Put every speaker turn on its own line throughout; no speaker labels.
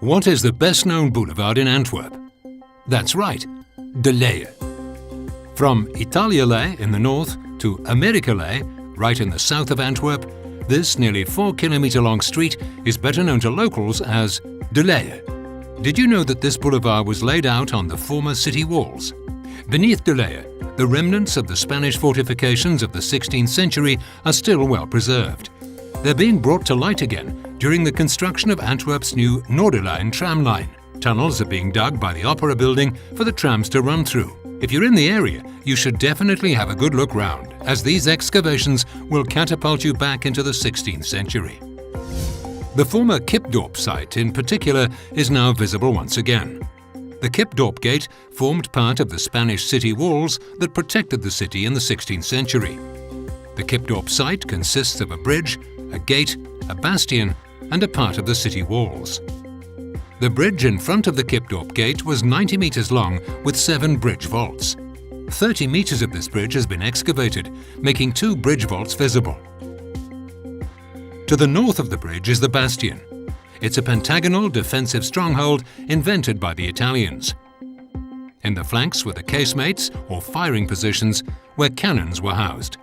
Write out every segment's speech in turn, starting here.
What is the best-known boulevard in Antwerp? That's right, de Leien. From Italië in the north to Amerika right in the south of Antwerp, this nearly 4-kilometre-long street is better known to locals as de Leien. Did you know that this boulevard was laid out on the former city walls? Beneath de Leien, the remnants of the Spanish fortifications of the 16th century are still well preserved. They're being brought to light again during the construction of Antwerp's new Noorderlijn tram line. Tunnels are being dug by the Opera building for the trams to run through. If you're in the area, you should definitely have a good look round, as these excavations will catapult you back into the 16th century. The former Kipdorp site in particular is now visible once again. The Kipdorp Gate formed part of the Spanish city walls that protected the city in the 16th century. The Kipdorp site consists of a bridge, a gate, a bastion, and a part of the city walls. The bridge in front of the Kipdorp Gate was 90 metres long with 7 bridge vaults. 30 metres of this bridge has been excavated, making 2 bridge vaults visible. To the north of the bridge is the bastion. It's a pentagonal defensive stronghold invented by the Italians. In the flanks were the casemates, or firing positions, where cannons were housed.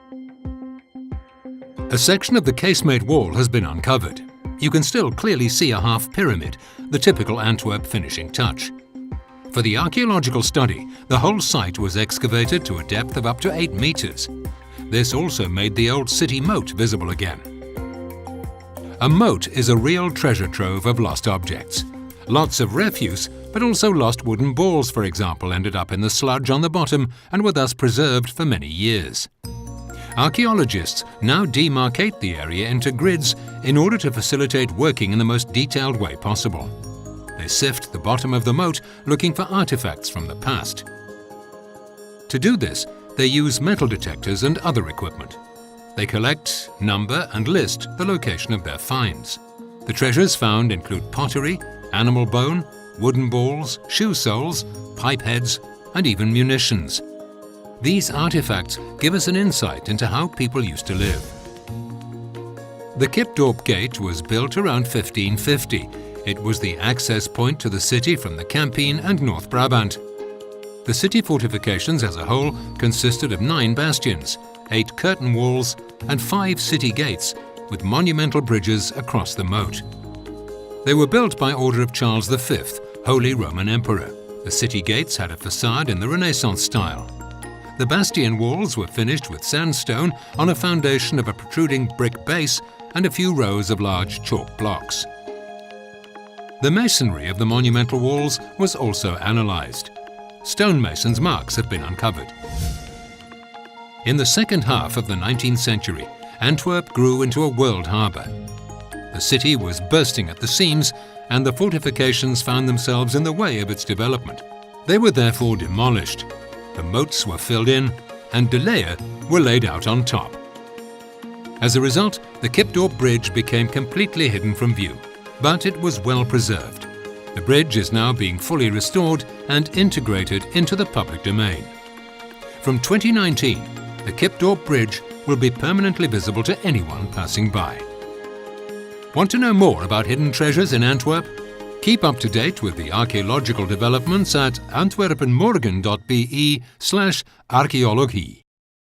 A section of the casemate wall has been uncovered. You can still clearly see a half pyramid, the typical Antwerp finishing touch. For the archaeological study, the whole site was excavated to a depth of up to 8 meters. This also made the old city moat visible again. A moat is a real treasure trove of lost objects. Lots of refuse, but also lost wooden balls, for example, ended up in the sludge on the bottom and were thus preserved for many years. Archaeologists now demarcate the area into grids in order to facilitate working in the most detailed way possible. They sift the bottom of the moat looking for artefacts from the past. To do this, they use metal detectors and other equipment. They collect, number and list the location of their finds. The treasures found include pottery, animal bone, wooden balls, shoe soles, pipe heads, and even munitions. These artifacts give us an insight into how people used to live. The Kipdorp Gate was built around 1550. It was the access point to the city from the Campine and North Brabant. The city fortifications as a whole consisted of 9 bastions, 8 curtain walls, and 5 city gates, with monumental bridges across the moat. They were built by order of Charles V, Holy Roman Emperor. The city gates had a facade in the Renaissance style. The bastion walls were finished with sandstone on a foundation of a protruding brick base and a few rows of large chalk blocks. The masonry of the monumental walls was also analysed. Stonemasons' marks have been uncovered. In the second half of the 19th century, Antwerp grew into a world harbour. The city was bursting at the seams, and the fortifications found themselves in the way of its development. They were therefore demolished. The moats were filled in, and de Leien were laid out on top. As a result, the Kipdorp Bridge became completely hidden from view, but it was well preserved. The bridge is now being fully restored and integrated into the public domain. From 2019, the Kipdorp Bridge will be permanently visible to anyone passing by. Want to know more about hidden treasures in Antwerp? Keep up to date with the archaeological developments at antwerpenmorgen.be/archeologie.